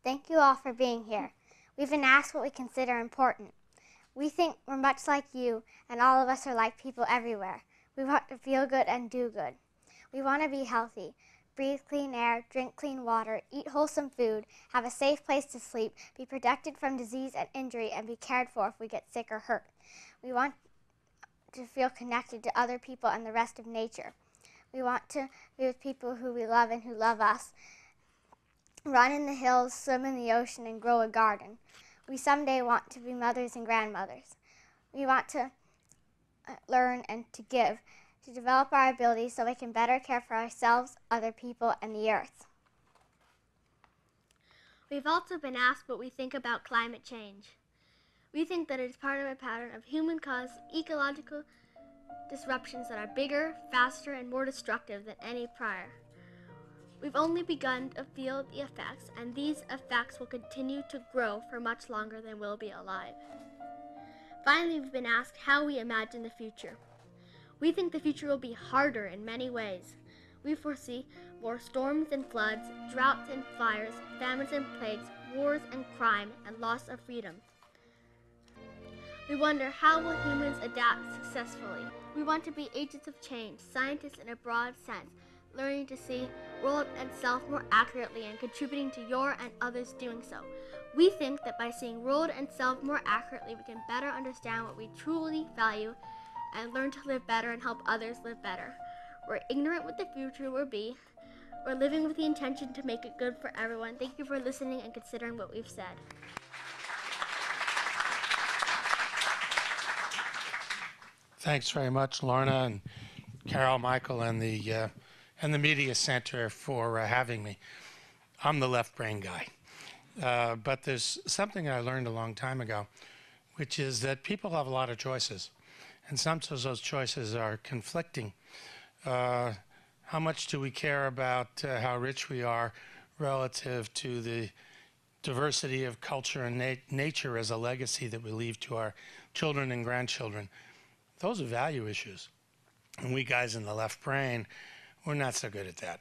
Thank you all for being here. We've been asked what we consider important. We think we're much like you, and all of us are like people everywhere. We want to feel good and do good. We want to be healthy, breathe clean air, drink clean water, eat wholesome food, have a safe place to sleep, be protected from disease and injury, and be cared for if we get sick or hurt. We want to feel connected to other people and the rest of nature. We want to be with people who we love and who love us. Run in the hills, swim in the ocean, and grow a garden. We someday want to be mothers and grandmothers. We want to learn and to give, to develop our abilities so we can better care for ourselves, other people, and the earth. We've also been asked what we think about climate change. We think that it is part of a pattern of human-caused ecological disruptions that are bigger, faster, and more destructive than any prior. We've only begun to feel the effects, and these effects will continue to grow for much longer than we'll be alive. Finally, we've been asked how we imagine the future. We think the future will be harder in many ways. We foresee more storms and floods, droughts and fires, famines and plagues, wars and crime, and loss of freedom. We wonder, how will humans adapt successfully? We want to be agents of change, scientists in a broad sense, learning to see world and self more accurately and contributing to your and others doing so. We think that by seeing world and self more accurately, we can better understand what we truly value and learn to live better and help others live better. We're ignorant what the future will be. We're living with the intention to make it good for everyone. Thank you for listening and considering what we've said. Thanks very much, Lorna and Carol, Michael, and the Media Center for having me. I'm the left brain guy, but there's something I learned a long time ago, which is that people have a lot of choices, and sometimes those choices are conflicting. How much do we care about how rich we are relative to the diversity of culture and nature as a legacy that we leave to our children and grandchildren? Those are value issues. And we guys in the left brain, we're not so good at that.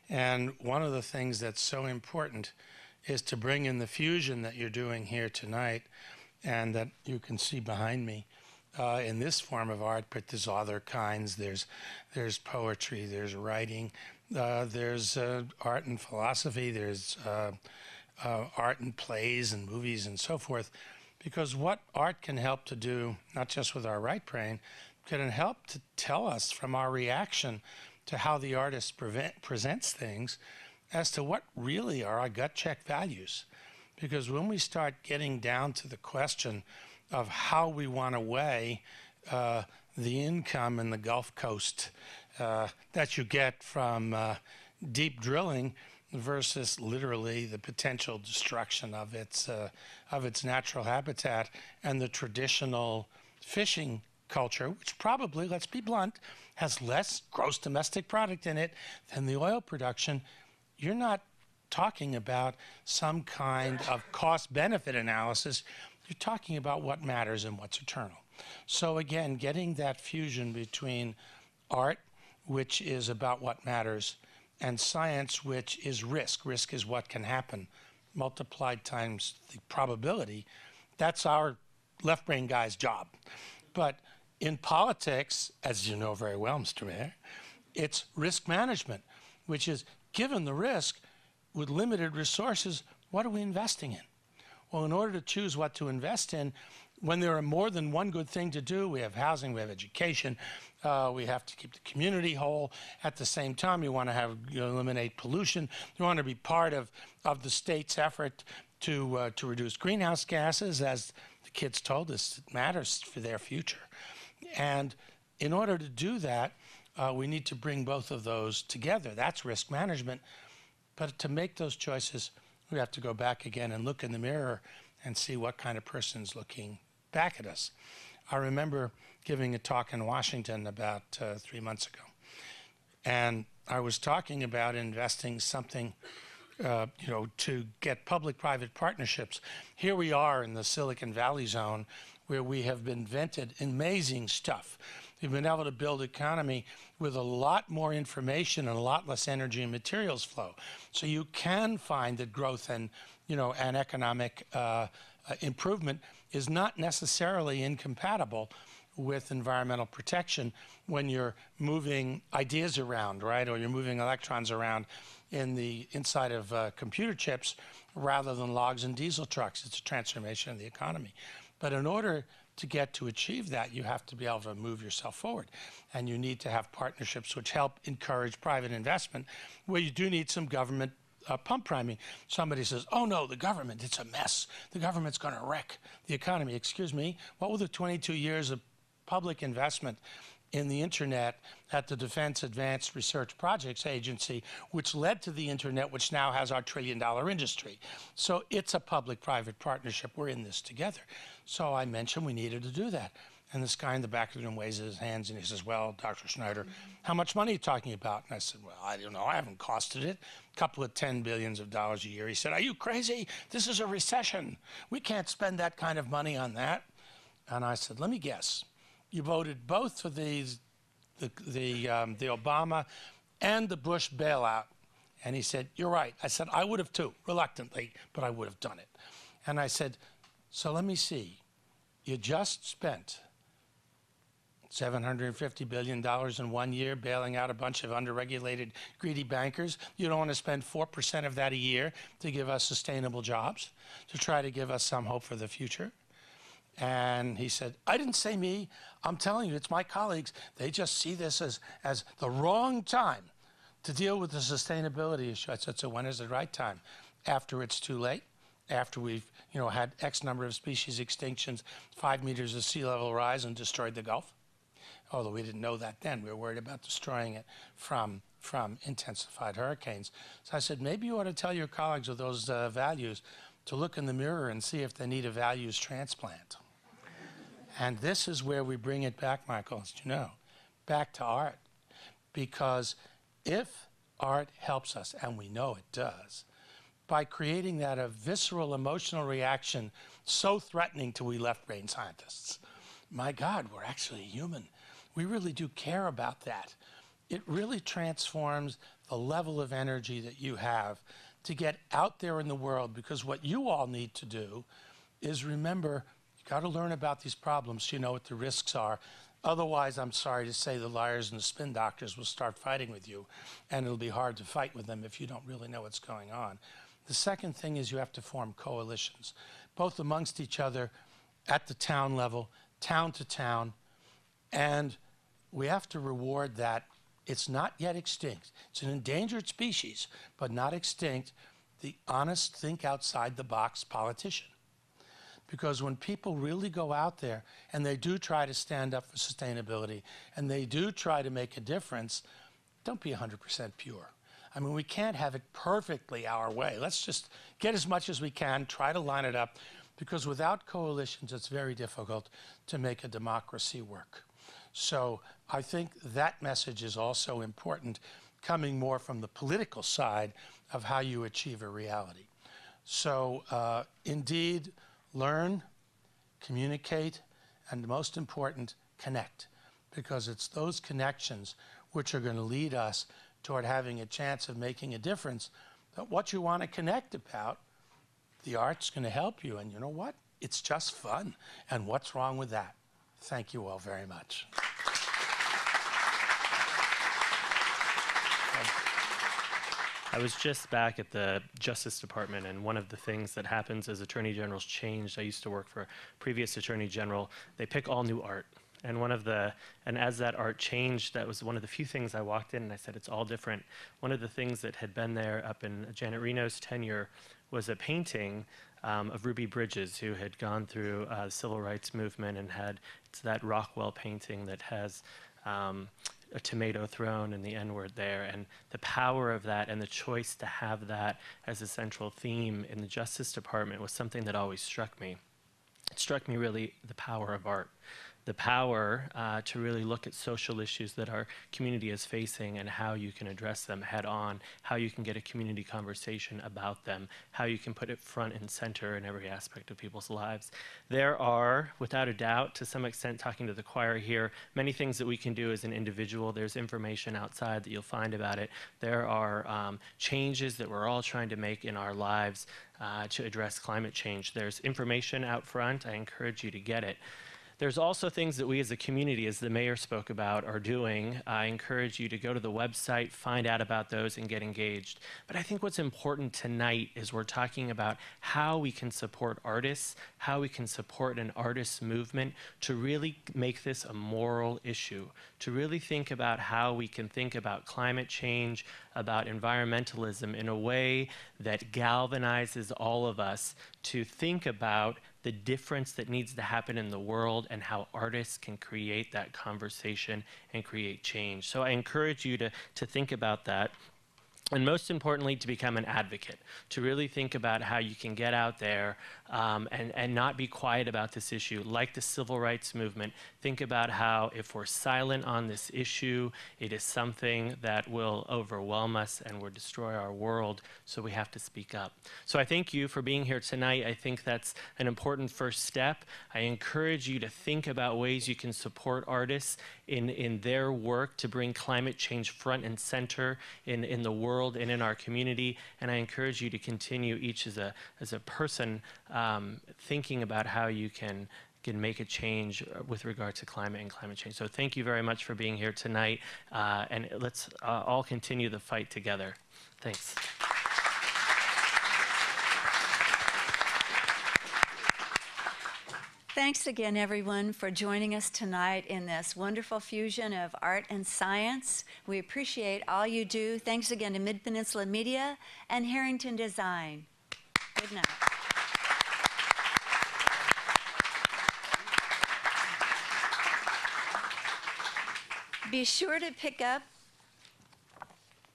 And one of the things that's so important is to bring in the fusion that you're doing here tonight and that you can see behind me in this form of art, but there's other kinds. There's poetry, there's writing, there's art and philosophy, there's art and plays and movies and so forth. Because what art can help to do, not just with our right brain, can help to tell us from our reaction to how the artist presents things as to what really are our gut check values. Because when we start getting down to the question of how we want to weigh the income in the Gulf Coast that you get from deep drilling versus literally the potential destruction of its natural habitat and the traditional fishing culture, which probably, let's be blunt, has less gross domestic product in it than the oil production, you're not talking about some kind of cost-benefit analysis. You're talking about what matters and what's eternal. So again, getting that fusion between art, which is about what matters, and science, which is risk. Risk is what can happen, multiplied times the probability. That's our left brain guy's job. But in politics, as you know very well, Mr. Mayor, it's risk management, which is given the risk with limited resources, what are we investing in? Well, in order to choose what to invest in, when there are more than one good thing to do, we have housing, we have education, we have to keep the community whole. At the same time, you want to eliminate pollution. You want to be part of the state's effort to reduce greenhouse gases, as the kids told us, it matters for their future. And in order to do that, we need to bring both of those together. That's risk management. But to make those choices, we have to go back again and look in the mirror and see what kind of person's looking back at us. I remember giving a talk in Washington about 3 months ago. And I was talking about investing something, to get public-private partnerships. Here we are in the Silicon Valley zone where we have invented amazing stuff. We've been able to build an economy with a lot more information and a lot less energy and materials flow. So you can find that growth and and economic improvement is not necessarily incompatible with environmental protection when you're moving ideas around, right? Or you're moving electrons around in the inside of computer chips rather than logs and diesel trucks. It's a transformation of the economy. But in order to achieve that, you have to be able to move yourself forward. And you need to have partnerships which help encourage private investment, where you do need some government pump priming. Somebody says, oh no, the government, it's a mess. The government's going to wreck the economy. Excuse me, what were the 22 years of public investment in the internet at the Defense Advanced Research Projects Agency, which led to the internet, which now has our trillion-dollar industry? So it's a public-private partnership. We're in this together. So I mentioned we needed to do that. And this guy in the back of the room raises his hands and he says, well, Dr. Schneider, how much money are you talking about? And I said, well, I don't know. I haven't costed it. A couple of $10 billion a year. He said, are you crazy? This is a recession. We can't spend that kind of money on that. And I said, let me guess. You voted both for the Obama and the Bush bailout. And he said, you're right. I said, I would have too, reluctantly, but I would have done it. And I said, so let me see. You just spent $750 billion in 1 year bailing out a bunch of underregulated, greedy bankers. You don't want to spend 4% of that a year to give us sustainable jobs, to try to give us some hope for the future. And he said, I didn't say me. I'm telling you, it's my colleagues. They just see this as the wrong time to deal with the sustainability issue. I said, so when is the right time? After it's too late? After we've had X number of species extinctions, 5 meters of sea level rise and destroyed the Gulf? Although we didn't know that then. We were worried about destroying it from intensified hurricanes. So I said, maybe you ought to tell your colleagues with those values to look in the mirror and see if they need a values transplant. And this is where we bring it back, Michael, as you know, back to art. Because if art helps us, and we know it does, by creating that a visceral emotional reaction so threatening to we left-brain scientists, my God, we're actually human. We really do care about that. It really transforms the level of energy that you have to get out there in the world, because what you all need to do is remember, you got to learn about these problems so you know what the risks are. Otherwise, I'm sorry to say, the liars and the spin doctors will start fighting with you, and it'll be hard to fight with them if you don't really know what's going on. The second thing is you have to form coalitions, both amongst each other at the town level, town to town, and we have to reward that. It's not yet extinct. It's an endangered species, but not extinct, the honest, think outside the box politician. Because when people really go out there and they do try to stand up for sustainability and they do try to make a difference, don't be 100% pure. I mean, we can't have it perfectly our way. Let's just get as much as we can, try to line it up, because without coalitions, it's very difficult to make a democracy work. So I think that message is also important, coming more from the political side of how you achieve a reality. So indeed, learn, communicate, and most important, connect, because it's those connections which are going to lead us toward having a chance of making a difference. But what you want to connect about, the art's going to help you. And you know what? It's just fun. And what's wrong with that? Thank you all very much. I was just back at the Justice Department, and one of the things that happens as Attorney Generals change, I used to work for a previous Attorney General, they pick all new art. And as that art changed, that was one of the few things I walked in and I said, it's all different. One of the things that had been there up in Janet Reno's tenure was a painting of Ruby Bridges, who had gone through the civil rights movement and it's that Rockwell painting that has a tomato thrown and the N-word there, and the power of that and the choice to have that as a central theme in the Justice Department was something that always struck me. It struck me really the power of art, the power to really look at social issues that our community is facing and how you can address them head on, how you can get a community conversation about them, how you can put it front and center in every aspect of people's lives. There are, without a doubt, to some extent, talking to the choir here, many things that we can do as an individual. There's information outside that you'll find about it. There are changes that we're all trying to make in our lives to address climate change. There's information out front. I encourage you to get it. There's also things that we as a community, as the mayor spoke about, are doing. I encourage you to go to the website, find out about those, and get engaged. But I think what's important tonight is we're talking about how we can support artists, how we can support an artist movement to really make this a moral issue, to really think about how we can think about climate change, about environmentalism in a way that galvanizes all of us to think about the difference that needs to happen in the world and how artists can create that conversation and create change. So I encourage you to think about that. And most importantly, to become an advocate, to really think about how you can get out there and not be quiet about this issue. Like the civil rights movement, think about how if we're silent on this issue, it is something that will overwhelm us and will destroy our world, so we have to speak up. So I thank you for being here tonight. I think that's an important first step. I encourage you to think about ways you can support artists in their work to bring climate change front and center in the world and in our community, and I encourage you to continue each as a person thinking about how you can make a change with regard to climate and climate change. So thank you very much for being here tonight, and let's all continue the fight together. Thanks. Thanks again, everyone, for joining us tonight in this wonderful fusion of art and science. We appreciate all you do. Thanks again to Mid-Peninsula Media and Harrington Design. Good night. Be sure to pick up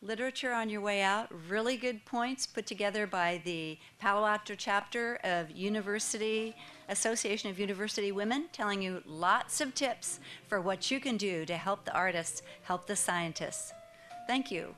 literature on your way out. Really good points put together by the Palo Alto chapter of Association of University Women, telling you lots of tips for what you can do to help the artists, help the scientists. Thank you.